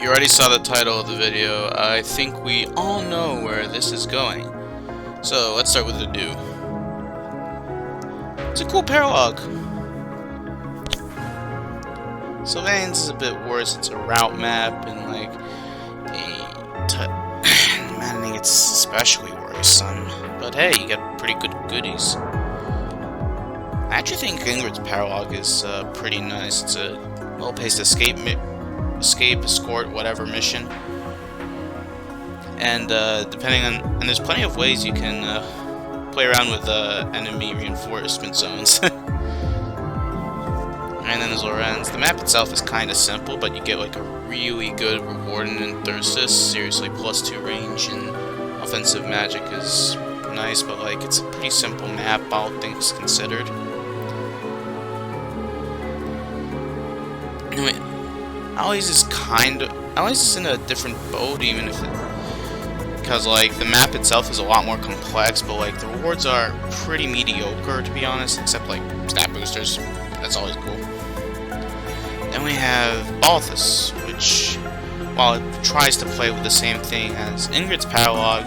You already saw the title of the video. I think we all know where this is going. So let's start with the do. It's a cool paralogue. Sylvain's is a bit worse. It's a route map and like Maddening, it's especially worrisome. But hey, you get pretty good goodies. I actually think Ingrid's paralogue is pretty nice. It's a well-paced escape, escort, whatever mission. And depending on, and there's plenty of ways you can play around with enemy reinforcement zones. And then there's Lorenz. The map itself is kind of simple, but you get like a really good reward in Thyrsus. Seriously, +2 range and offensive magic is nice, but like it's a pretty simple map, all things considered. Anyway, Alloys is in a different boat, even if because like the map itself is a lot more complex, but like the rewards are pretty mediocre, to be honest, except like stat boosters. That's always cool. Then we have Balthus, which, while it tries to play with the same thing as Ingrid's paralogue,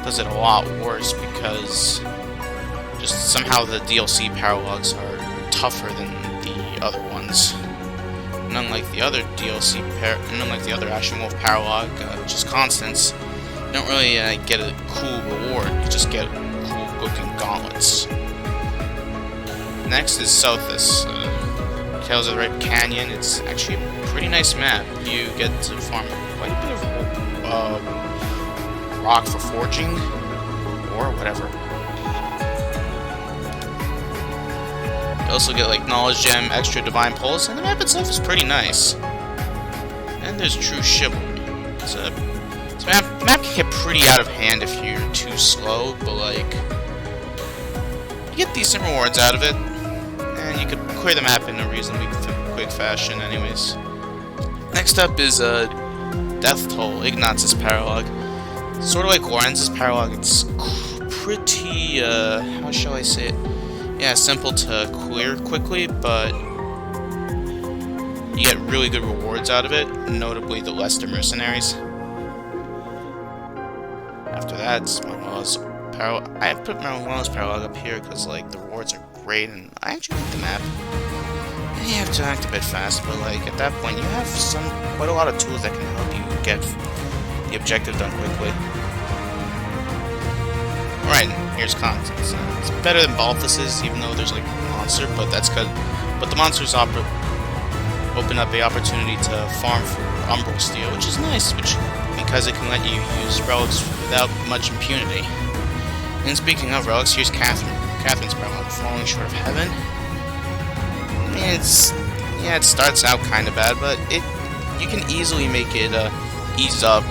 does it a lot worse because just somehow the DLC paralogues are tougher than the other ones. And unlike the other unlike the other Ashen Wolf paralogue, which is Constance, you don't really get a cool reward. You just get cool looking gauntlets. Next is Southus. Tales of the Red Canyon. It's actually a pretty nice map. You get to farm quite a bit of rock for forging, or whatever. You also get like Knowledge Gem, extra Divine Pulse, and the map itself is pretty nice. And there's True Chivalry. The map can get pretty out of hand if you're too slow, but like you get decent rewards out of it. And you could clear the map in a reasonably quick fashion anyways. Next up is Death Toll, Ignaz's paralogue. Sort of like Lorenz's paralogue, it's pretty, how shall I say it? Yeah, simple to clear quickly, but you get really good rewards out of it, notably the Leicester Mercenaries. After that, it's Manuela's paralogue. I put Manuela's paralogue up here because like the rewards are great, and I actually like the map. And you have to act a bit fast, but like at that point you have quite a lot of tools that can help you get the objective done quickly. Alright, here's Constance. It's better than Balthus's, even though there's like a monster, but that's good. But the monsters open up the opportunity to farm for Umbral Steel, which is nice, because it can let you use relics without much impunity. And speaking of relics, here's Catherine's paralogue, Falling Short of Heaven. I mean, it starts out kind of bad, but you can easily make it ease up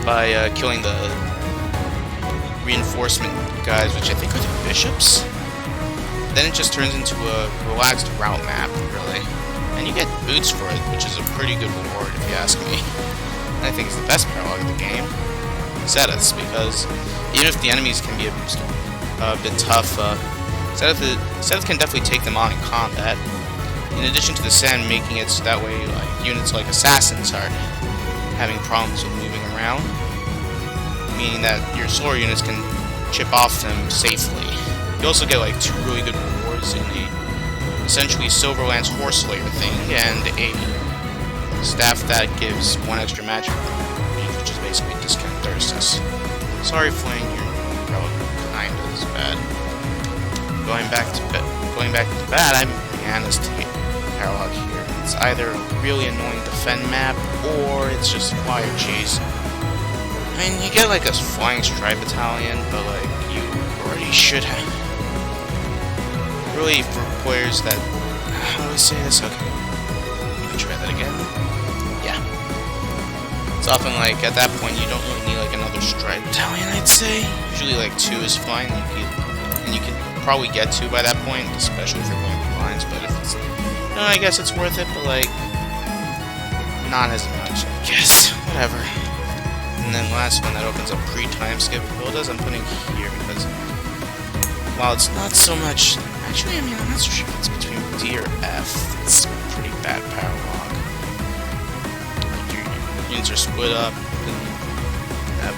by killing the reinforcement guys, which I think are the bishops. Then it just turns into a relaxed route map, really, and you get boots for it, which is a pretty good reward if you ask me. And I think it's the best paralogue of the game. Zedith's, because even if the enemies can be a bit tough, Zedith can definitely take them on in combat. In addition to the sand making it so that way like units like assassins are having problems with moving around, meaning that your slower units can chip off them safely. You also get like 2 really good rewards in a essentially Silverlance Horse Slayer thing and a staff that gives 1 extra magic, which is basically discount Thyrsus. Sorry, Fling, your relative kind of is bad. Going back to bad, I'm Rihanna's paralogue here. It's either a really annoying defend map, or it's just fire chase. I mean, you get like a flying strike battalion, but like you already should have. Really, for players that, how do I say this? Okay, let me try that again. Yeah. It's often like, at that point, you don't really need like another strike battalion, I'd say. Usually like 2 is fine, and you can probably get 2 by that point, especially if you're going through lines, but if it's, no, I guess it's worth it, but like, not as much, I guess. Whatever. And then last one that opens up pre-time skip buildas, I'm putting here because while it's not so much, actually, I mean, I'm not so sure if it's between D or F. It's a pretty bad paralogue. units are split up.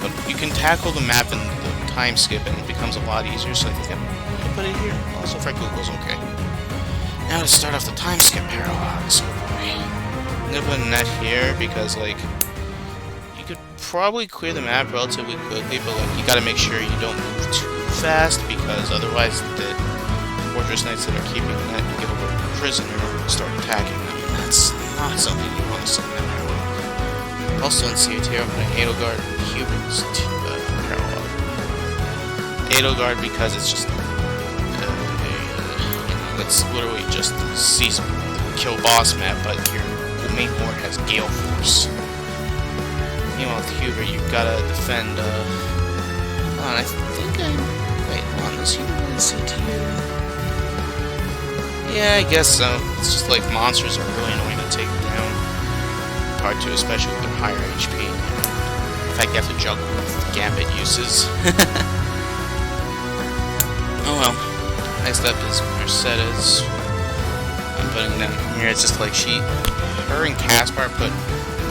But you can tackle the map in the time skip and it becomes a lot easier, so I think I'm gonna put it here. Also, if I Google's okay. Now to start off the time skip paralogues. Oh boy. I'm gonna put a net here because, like, you could probably clear the map relatively quickly, but like, you gotta make sure you don't move too fast because otherwise the fortress knights that are keeping the net get a little prisoner and start attacking them. And that's not something you want to send them out. Also in COT, I'm putting Edelgard and Hubers parallel. Edelgard because it's just it's literally just season kill boss map, but your main horde has Gale Force. Meanwhile with Huber, you've gotta defend. Hold on, I think wait, hold on, does Huber really CT? Yeah, I guess so. It's just like monsters are really annoying to take down. Part 2, especially with their higher HP. In fact, you have to juggle with gambit uses. Oh well. Next up is Mercedes. I'm putting them here. It's just like her and Caspar are put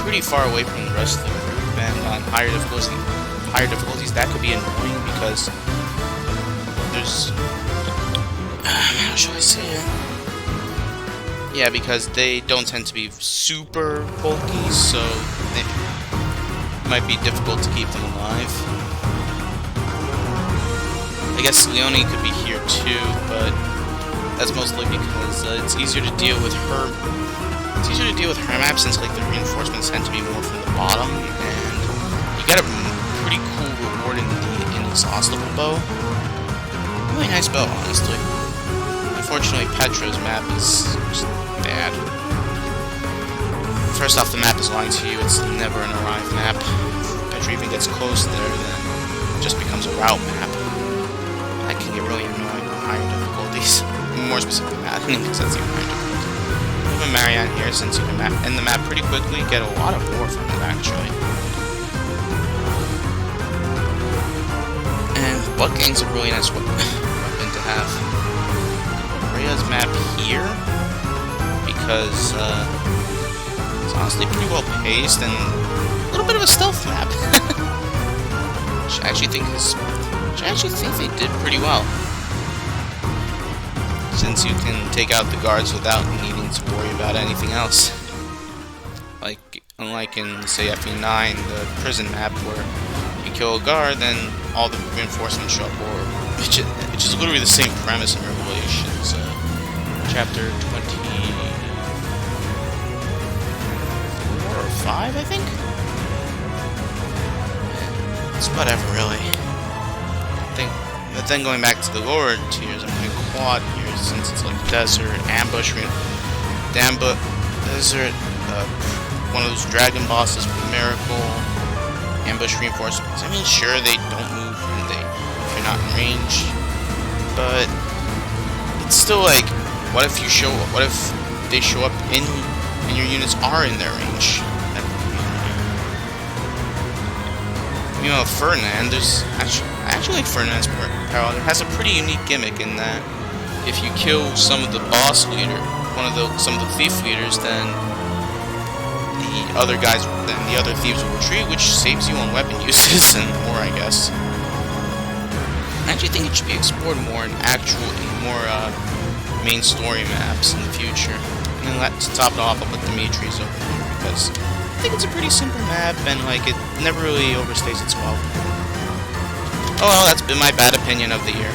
pretty far away from the rest of the group, and on higher difficulties that could be annoying because there's how shall I say it? Yeah, because they don't tend to be super bulky, so it might be difficult to keep them alive. I guess Leone could be here too, but that's mostly because it's easier to deal with her. It's easier to deal with her map since like the reinforcements tend to be more from the bottom, and you get a pretty cool reward in the inexhaustible bow. Really nice bow, honestly. Unfortunately, Petra's map is just bad. First off, the map is lying to you. It's never an arrive map. If Petra even gets close there, then it just becomes a route map. That can get really annoying on higher difficulties. More specifically, maddening because that's even higher difficulty. I have a Marianne here since you can end the map pretty quickly. Get a lot of war from it, actually. And Butt Gang's a really nice weapon to have. Rhea's map here because it's honestly pretty well paced and a little bit of a stealth map. Which I actually think they did pretty well. Since you can take out the guards without needing to worry about anything else. Unlike in, say, FE9, the prison map, where you kill a guard, then all the reinforcements show up, which is literally the same premise in Revelations, chapter 24 or 5, I think? It's whatever, really. But then going back to the lower tiers, I'm putting quad here since it's like desert, ambush, desert, one of those dragon bosses with Miracle, ambush reinforcements. I mean, sure, they don't move if you're not in range, but it's still like, what if they show up and your units are in their range? Meanwhile, Ferdinand, I actually like Ferdinand's parallel. It has a pretty unique gimmick in that if you kill some of the boss leader, some of the thief leaders, then the other thieves will retreat, which saves you on weapon uses and more, I guess. I actually think it should be explored more in more main story maps in the future. And then to top it off, I'll put Dimitri's over here because I think it's a pretty simple map and like it never really overstays its welcome. Oh well, that's been my bad opinion of the year.